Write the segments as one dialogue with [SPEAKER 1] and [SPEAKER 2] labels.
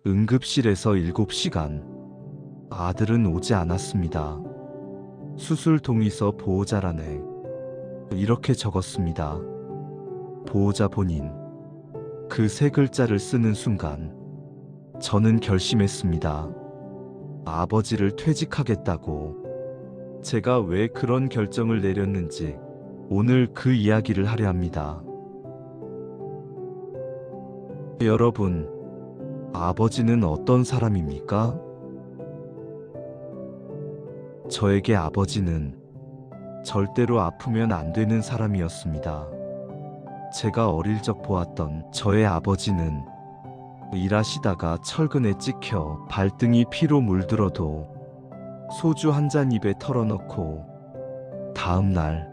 [SPEAKER 1] 응급실에서 7시간. 아들은 오지 않았습니다. 수술 동의서 보호자란에 이렇게 적었습니다. 보호자 본인. 그 세 글자를 쓰는 순간 저는 결심했습니다. 아버지를 퇴직하겠다고. 제가 왜 그런 결정을 내렸는지 오늘 그 이야기를 하려 합니다. 여러분, 아버지는 어떤 사람입니까? 저에게 아버지는 절대로 아프면 안 되는 사람이었습니다. 제가 어릴 적 보았던 저의 아버지는 일하시다가 철근에 찍혀 발등이 피로 물들어도 소주 한 잔 입에 털어넣고 다음 날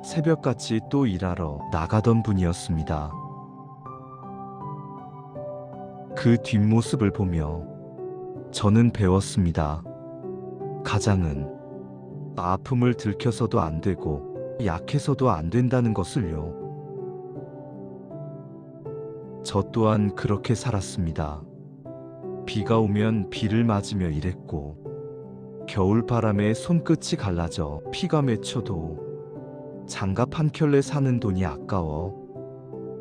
[SPEAKER 1] 새벽같이 또 일하러 나가던 분이었습니다. 그 뒷모습을 보며 저는 배웠습니다. 가장은 아픔을 들켜서도 안 되고 약해서도 안 된다는 것을요. 저 또한 그렇게 살았습니다. 비가 오면 비를 맞으며 일했고 겨울바람에 손끝이 갈라져 피가 맺혀도 장갑 한 켤레 사는 돈이 아까워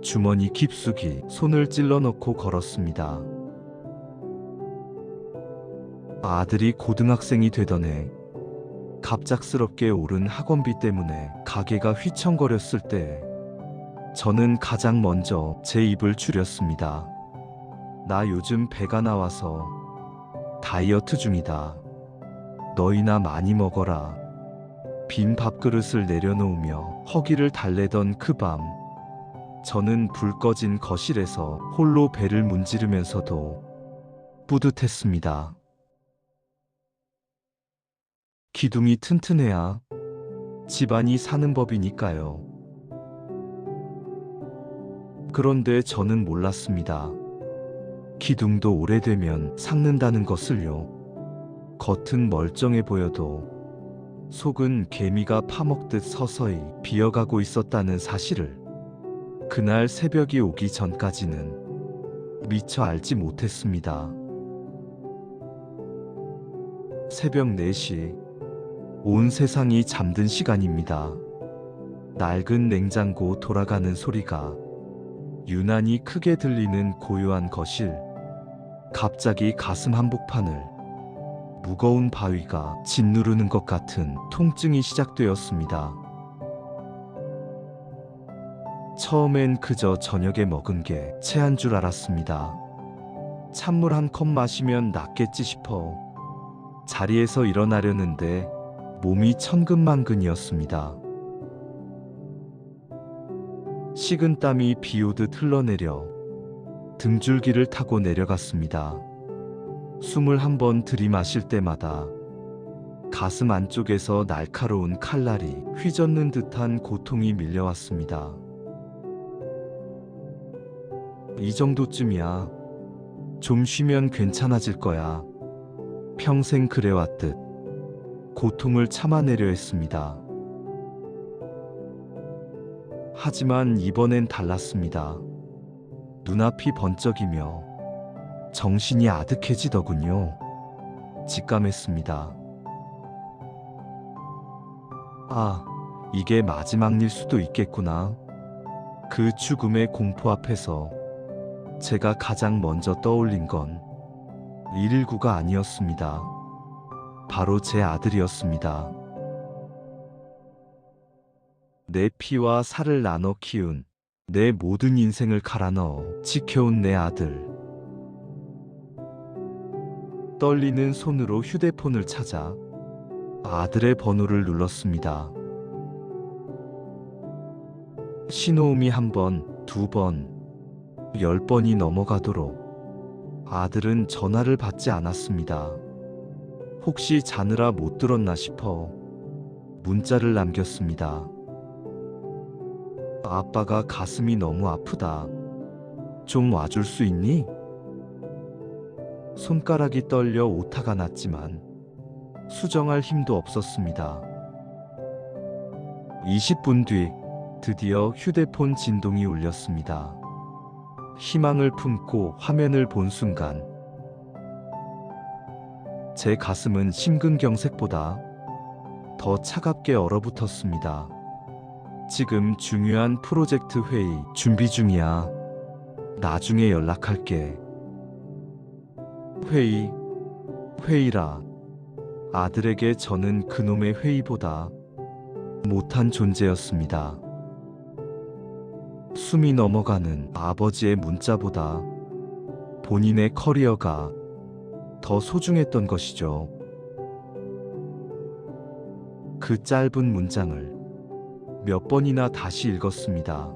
[SPEAKER 1] 주머니 깊숙이 손을 찔러 넣고 걸었습니다. 아들이 고등학생이 되던 해 갑작스럽게 오른 학원비 때문에 가게가 휘청거렸을 때 저는 가장 먼저 제 입을 줄였습니다. 나 요즘 배가 나와서 다이어트 중이다. 너희나 많이 먹어라. 빈 밥그릇을 내려놓으며 허기를 달래던 그 밤, 저는 불 꺼진 거실에서 홀로 배를 문지르면서도 뿌듯했습니다. 기둥이 튼튼해야 집안이 사는 법이니까요. 그런데 저는 몰랐습니다. 기둥도 오래되면 삭는다는 것을요. 겉은 멀쩡해 보여도 속은 개미가 파먹듯 서서히 비어가고 있었다는 사실을 그날 새벽이 오기 전까지는 미처 알지 못했습니다. 새벽 4시, 온 세상이 잠든 시간입니다. 낡은 냉장고 돌아가는 소리가 유난히 크게 들리는 고요한 거실. 갑자기 가슴 한복판을 무거운 바위가 짓누르는 것 같은 통증이 시작되었습니다. 처음엔 그저 저녁에 먹은 게 체한 줄 알았습니다. 찬물 한 컵 마시면 낫겠지 싶어 자리에서 일어나려는데 몸이 천근만근이었습니다. 식은 땀이 비오듯 흘러내려 등줄기를 타고 내려갔습니다. 숨을 한번 들이마실 때마다 가슴 안쪽에서 날카로운 칼날이 휘젓는 듯한 고통이 밀려왔습니다. 이 정도쯤이야. 좀 쉬면 괜찮아질 거야. 평생 그래왔듯 고통을 참아내려 했습니다. 하지만 이번엔 달랐습니다. 눈앞이 번쩍이며 정신이 아득해지더군요. 직감했습니다. 아, 이게 마지막 일 수도 있겠구나. 그 죽음의 공포 앞에서 제가 가장 먼저 떠올린 건 119가 아니었습니다. 바로 제 아들이었습니다. 내 피와 살을 나눠 키운, 내 모든 인생을 갈아 넣어 지켜온 내 아들. 떨리는 손으로 휴대폰을 찾아 아들의 번호를 눌렀습니다. 신호음이 1번, 2번, 10번이 넘어가도록 아들은 전화를 받지 않았습니다. 혹시 자느라 못 들었나 싶어 문자를 남겼습니다. 아빠가 가슴이 너무 아프다. 좀 와줄 수 있니? 손가락이 떨려 오타가 났지만 수정할 힘도 없었습니다. 20분 뒤 드디어 휴대폰 진동이 울렸습니다. 희망을 품고 화면을 본 순간 제 가슴은 심근경색보다 더 차갑게 얼어붙었습니다. 지금 중요한 프로젝트 회의 준비 중이야. 나중에 연락할게. 회의라. 아들에게 저는 그놈의 회의보다 못한 존재였습니다. 숨이 넘어가는 아버지의 문자보다 본인의 커리어가 더 소중했던 것이죠. 그 짧은 문장을 몇 번이나 다시 읽었습니다.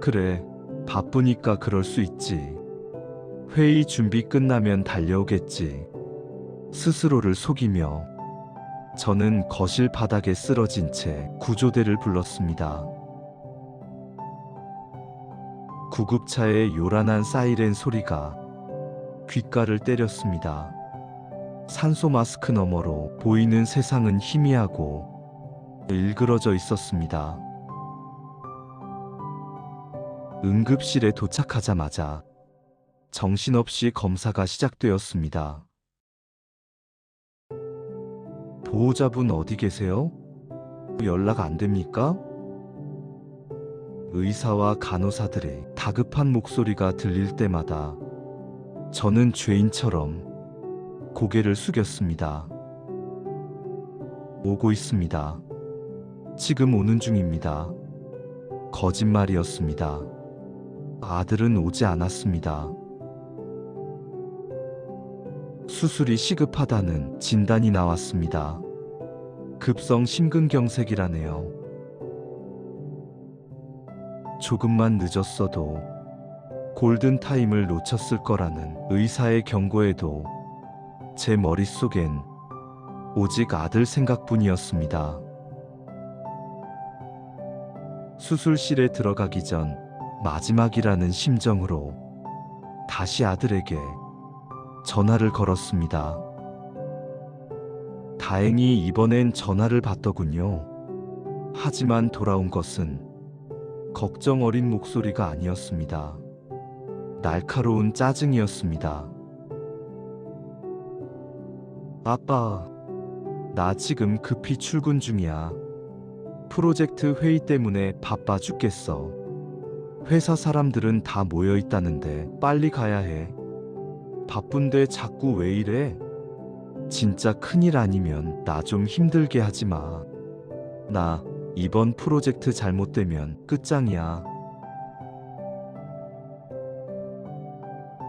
[SPEAKER 1] 그래, 바쁘니까 그럴 수 있지. 회의 준비 끝나면 달려오겠지. 스스로를 속이며 저는 거실 바닥에 쓰러진 채 구조대를 불렀습니다. 구급차의 요란한 사이렌 소리가 귓가를 때렸습니다. 산소 마스크 너머로 보이는 세상은 희미하고 일그러져 있었습니다. 응급실에 도착하자마자 정신없이 검사가 시작되었습니다. 보호자분 어디 계세요? 연락 안 됩니까? 의사와 간호사들의 다급한 목소리가 들릴 때마다 저는 죄인처럼 고개를 숙였습니다. 오고 있습니다. 지금 오는 중입니다. 거짓말이었습니다. 아들은 오지 않았습니다. 수술이 시급하다는 진단이 나왔습니다. 급성 심근경색이라네요. 조금만 늦었어도 골든타임을 놓쳤을 거라는 의사의 경고에도 제 머릿속엔 오직 아들 생각뿐이었습니다. 수술실에 들어가기 전 마지막이라는 심정으로 다시 아들에게 전화를 걸었습니다. 다행히 이번엔 전화를 받더군요. 하지만 돌아온 것은 걱정 어린 목소리가 아니었습니다. 날카로운 짜증이었습니다. 아빠, 나 지금 급히 출근 중이야. 프로젝트 회의 때문에 바빠 죽겠어. 회사 사람들은 다 모여 있다는데 빨리 가야 해. 바쁜데 자꾸 왜 이래? 진짜 큰일 아니면 나 좀 힘들게 하지 마. 나 이번 프로젝트 잘못되면 끝장이야.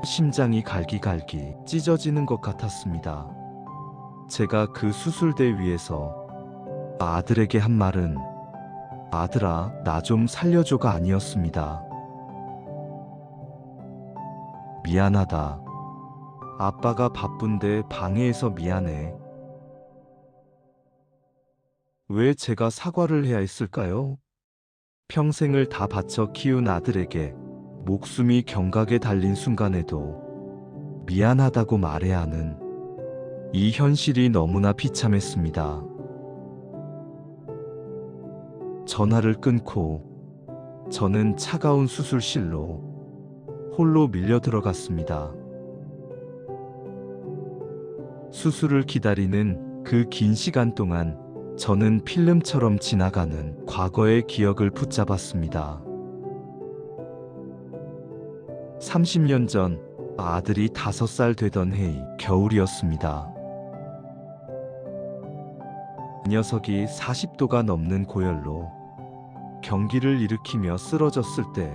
[SPEAKER 1] 심장이 갈기갈기 찢어지는 것 같았습니다. 제가 그 수술대 위에서 아들에게 한 말은 아들아, 나 좀 살려줘가 아니었습니다. 미안하다. 아빠가 바쁜데 방해해서 미안해. 왜 제가 사과를 해야 했을까요? 평생을 다 바쳐 키운 아들에게 목숨이 경각에 달린 순간에도 미안하다고 말해야 하는 이 현실이 너무나 비참했습니다. 전화를 끊고 저는 차가운 수술실로 홀로 밀려 들어갔습니다. 수술을 기다리는 그 긴 시간 동안 저는 필름처럼 지나가는 과거의 기억을 붙잡았습니다. 30년 전 아들이 5살 되던 해이 겨울이었습니다. 녀석이 40도가 넘는 고열로 경기를 일으키며 쓰러졌을 때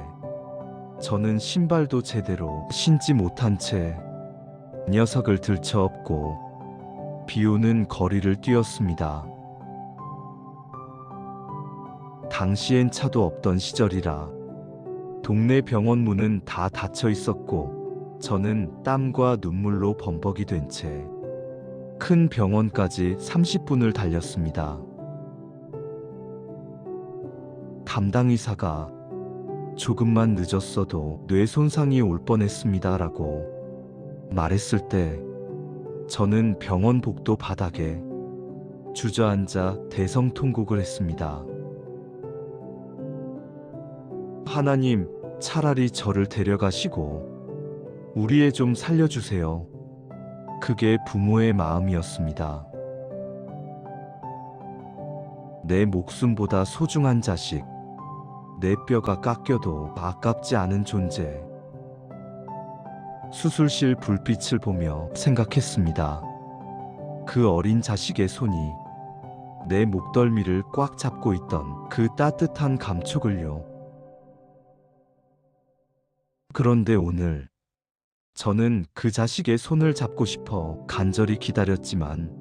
[SPEAKER 1] 저는 신발도 제대로 신지 못한 채 녀석을 들쳐업고 비오는 거리를 뛰었습니다. 당시엔 차도 없던 시절이라 동네 병원 문은 다 닫혀 있었고 저는 땀과 눈물로 범벅이 된 채 큰 병원까지 30분을 달렸습니다. 담당 의사가 조금만 늦었어도 뇌 손상이 올 뻔했습니다 라고 말했을 때 저는 병원 복도 바닥에 주저앉아 대성통곡을 했습니다. 하나님, 차라리 저를 데려가시고 우리 애 좀 살려주세요. 그게 부모의 마음이었습니다. 내 목숨보다 소중한 자식, 내 뼈가 깎여도 아깝지 않은 존재. 수술실 불빛을 보며 생각했습니다. 그 어린 자식의 손이 내 목덜미를 꽉 잡고 있던 그 따뜻한 감촉을요. 그런데 오늘 저는 그 자식의 손을 잡고 싶어 간절히 기다렸지만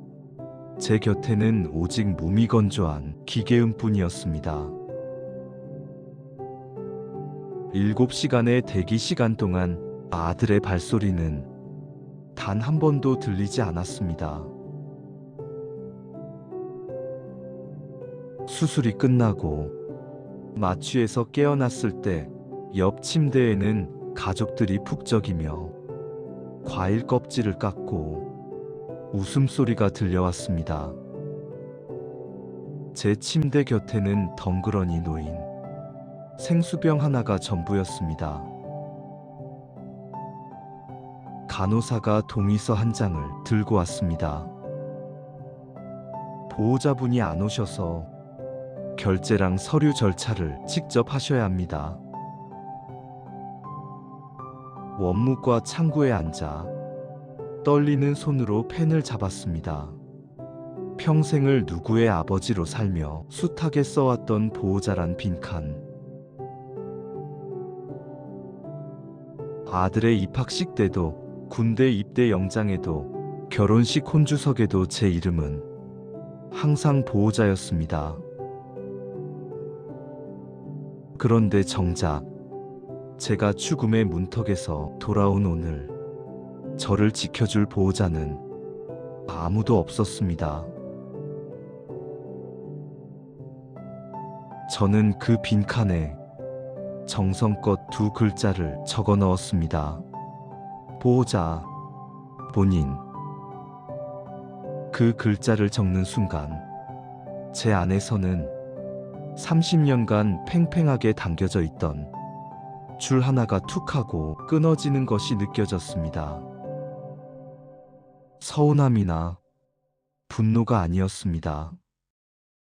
[SPEAKER 1] 제 곁에는 오직 무미건조한 기계음뿐이었습니다. 7시간의 대기 시간 동안 아들의 발소리는 단 한 번도 들리지 않았습니다. 수술이 끝나고 마취에서 깨어났을 때 옆 침대에는 가족들이 푹적이며 과일 껍질을 깎고 웃음소리가 들려왔습니다. 제 침대 곁에는 덩그러니 놓인 생수병 하나가 전부였습니다. 간호사가 동의서 한 장을 들고 왔습니다. 보호자분이 안 오셔서 결제랑 서류 절차를 직접 하셔야 합니다. 원무과 창구에 앉아 떨리는 손으로 펜을 잡았습니다. 평생을 누구의 아버지로 살며 숱하게 써왔던 보호자란 빈칸. 아들의 입학식 때도, 군대 입대 영장에도, 결혼식 혼주석에도 제 이름은 항상 보호자였습니다. 그런데 정작 제가 죽음의 문턱에서 돌아온 오늘, 저를 지켜줄 보호자는 아무도 없었습니다. 저는 그 빈칸에 정성껏 2글자를 적어 넣었습니다. 보호자, 본인. 그 글자를 적는 순간 제 안에서는 30년간 팽팽하게 당겨져 있던 줄 하나가 툭 하고 끊어지는 것이 느껴졌습니다. 서운함이나 분노가 아니었습니다.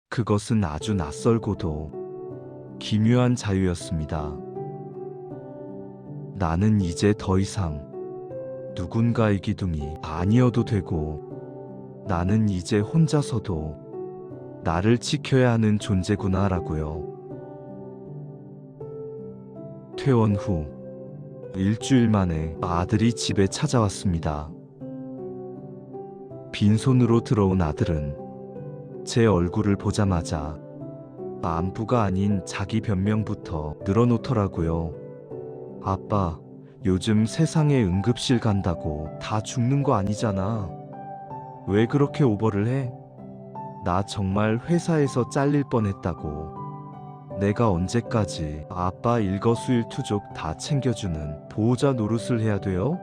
[SPEAKER 1] 그것은 아주 낯설고도 기묘한 자유였습니다. 나는 이제 더 이상 누군가의 기둥이 아니어도 되고, 나는 이제 혼자서도 나를 지켜야 하는 존재구나라고요. 퇴원 후 일주일 만에 아들이 집에 찾아왔습니다. 빈손으로 들어온 아들은 제 얼굴을 보자마자 안부가 아닌 자기 변명부터 늘어놓더라고요. 아빠, 요즘 세상에 응급실 간다고 다 죽는 거 아니잖아. 왜 그렇게 오버를 해? 나 정말 회사에서 잘릴 뻔했다고. 내가 언제까지 아빠 일거수일투족 다 챙겨주는 보호자 노릇을 해야 돼요?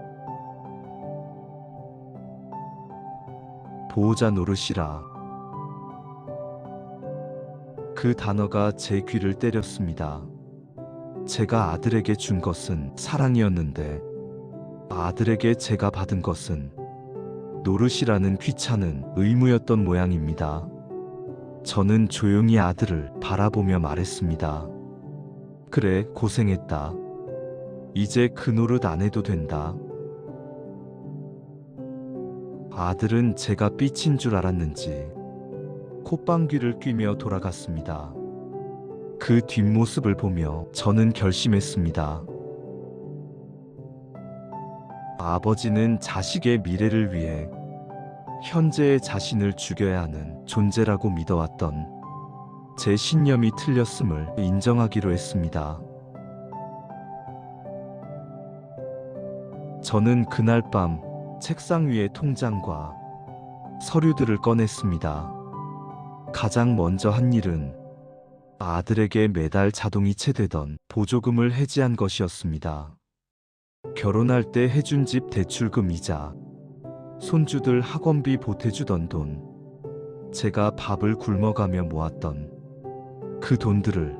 [SPEAKER 1] 보호자 노릇이라. 그 단어가 제 귀를 때렸습니다. 제가 아들에게 준 것은 사랑이었는데 아들에게 제가 받은 것은 노릇이라는 귀찮은 의무였던 모양입니다. 저는 조용히 아들을 바라보며 말했습니다. 그래, 고생했다. 이제 그 노릇 안 해도 된다. 아들은 제가 삐친 줄 알았는지 콧방귀를 뀌며 돌아갔습니다. 그 뒷모습을 보며 저는 결심했습니다. 아버지는 자식의 미래를 위해 현재의 자신을 죽여야 하는 존재라고 믿어왔던 제 신념이 틀렸음을 인정하기로 했습니다. 저는 그날 밤 책상 위에 통장과 서류들을 꺼냈습니다. 가장 먼저 한 일은 아들에게 매달 자동이체 되던 보조금을 해지한 것이었습니다. 결혼할 때 해준 집 대출금이자 손주들 학원비 보태주던 돈, 제가 밥을 굶어가며 모았던 그 돈들을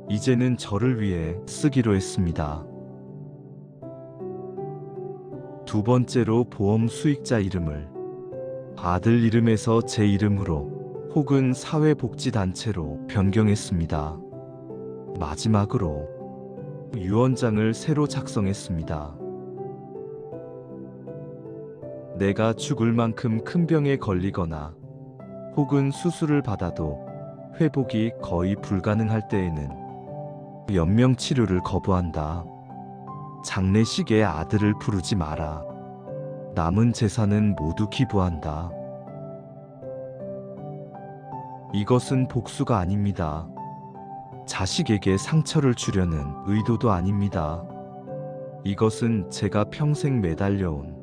[SPEAKER 1] 이제는 저를 위해 쓰기로 했습니다. 두 번째로 보험 수익자 이름을 아들 이름에서 제 이름으로 혹은 사회복지단체로 변경했습니다. 마지막으로 유언장을 새로 작성했습니다. 내가 죽을 만큼 큰 병에 걸리거나 혹은 수술을 받아도 회복이 거의 불가능할 때에는 연명치료를 거부한다. 장례식에 아들을 부르지 마라. 남은 재산은 모두 기부한다. 이것은 복수가 아닙니다. 자식에게 상처를 주려는 의도도 아닙니다. 이것은 제가 평생 매달려온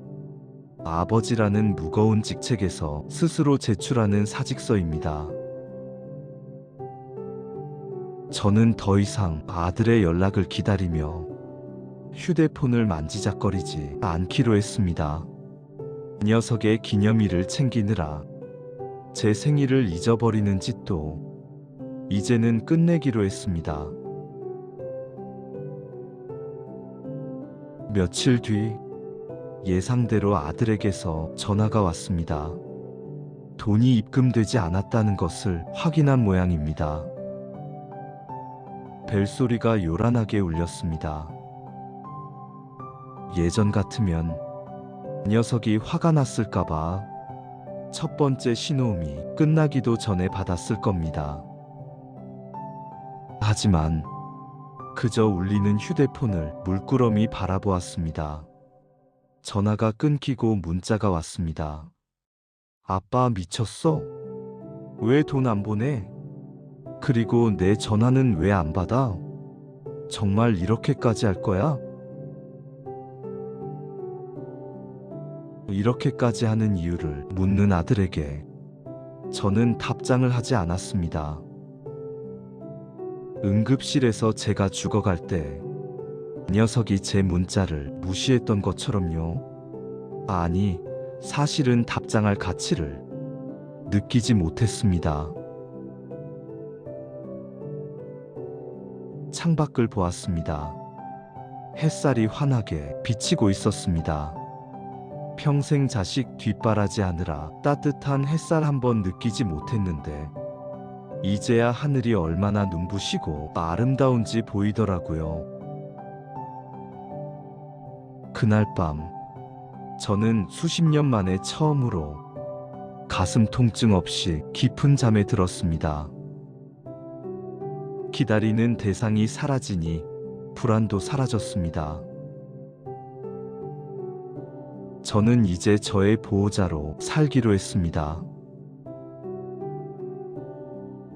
[SPEAKER 1] 아버지라는 무거운 직책에서 스스로 제출하는 사직서입니다. 저는 더 이상 아들의 연락을 기다리며 휴대폰을 만지작거리지 않기로 했습니다. 녀석의 기념일을 챙기느라 제 생일을 잊어버리는 짓도 이제는 끝내기로 했습니다. 며칠 뒤 예상대로 아들에게서 전화가 왔습니다. 돈이 입금되지 않았다는 것을 확인한 모양입니다. 벨소리가 요란하게 울렸습니다. 예전 같으면 녀석이 화가 났을까봐 첫 번째 신호음이 끝나기도 전에 받았을 겁니다. 하지만 그저 울리는 휴대폰을 물끄러미 바라보았습니다. 전화가 끊기고 문자가 왔습니다. 아빠 미쳤어? 왜 돈 안 보내? 그리고 내 전화는 왜 안 받아? 정말 이렇게까지 할 거야? 이렇게까지 하는 이유를 묻는 아들에게 저는 답장을 하지 않았습니다. 응급실에서 제가 죽어갈 때 녀석이 제 문자를 무시했던 것처럼요. 아니, 사실은 답장할 가치를 느끼지 못했습니다. 창밖을 보았습니다. 햇살이 환하게 비치고 있었습니다. 평생 자식 뒷바라지 하느라 따뜻한 햇살 한번 느끼지 못했는데 이제야 하늘이 얼마나 눈부시고 아름다운지 보이더라고요. 그날 밤 저는 수십 년 만에 처음으로 가슴 통증 없이 깊은 잠에 들었습니다. 기다리는 대상이 사라지니 불안도 사라졌습니다. 저는 이제 저의 보호자로 살기로 했습니다.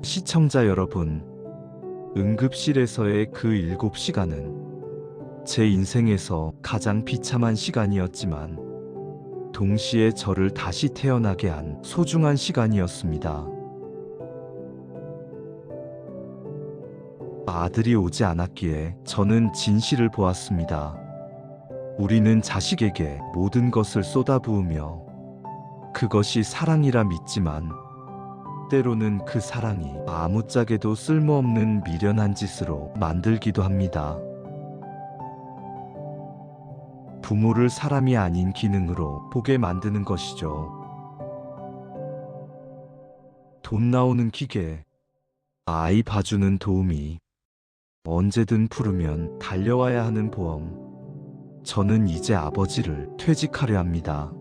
[SPEAKER 1] 시청자 여러분, 응급실에서의 그 7시간은 제 인생에서 가장 비참한 시간이었지만 동시에 저를 다시 태어나게 한 소중한 시간이었습니다. 아들이 오지 않았기에 저는 진실을 보았습니다. 우리는 자식에게 모든 것을 쏟아부으며 그것이 사랑이라 믿지만 때로는 그 사랑이 아무짝에도 쓸모없는 미련한 짓으로 만들기도 합니다. 부모를 사람이 아닌 기능으로 보게 만드는 것이죠. 돈 나오는 기계, 아이 봐주는 도우미, 언제든 부르면 달려와야 하는 보험. 저는 이제 아버지를 퇴직하려 합니다.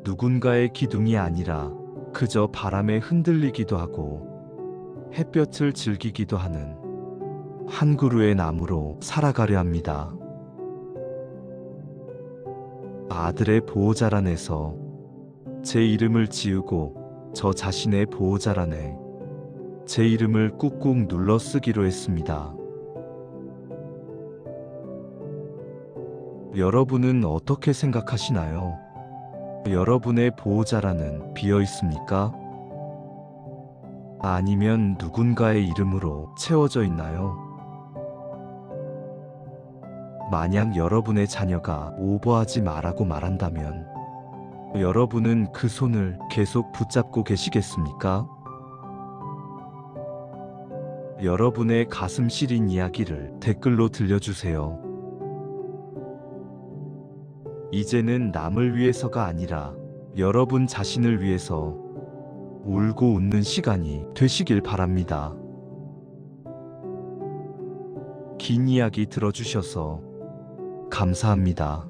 [SPEAKER 1] 누군가의 기둥이 아니라 그저 바람에 흔들리기도 하고 햇볕을 즐기기도 하는 한 그루의 나무로 살아가려 합니다. 아들의 보호자란에서 제 이름을 지우고 저 자신의 보호자란에 제 이름을 꾹꾹 눌러 쓰기로 했습니다. 여러분은 어떻게 생각하시나요? 여러분의 보호자란은 비어 있습니까? 아니면 누군가의 이름으로 채워져 있나요? 만약 여러분의 자녀가 오버하지 마라고 말한다면 여러분은 그 손을 계속 붙잡고 계시겠습니까? 여러분의 가슴 시린 이야기를 댓글로 들려주세요. 이제는 남을 위해서가 아니라 여러분 자신을 위해서 울고 웃는 시간이 되시길 바랍니다. 긴 이야기 들어주셔서 감사합니다.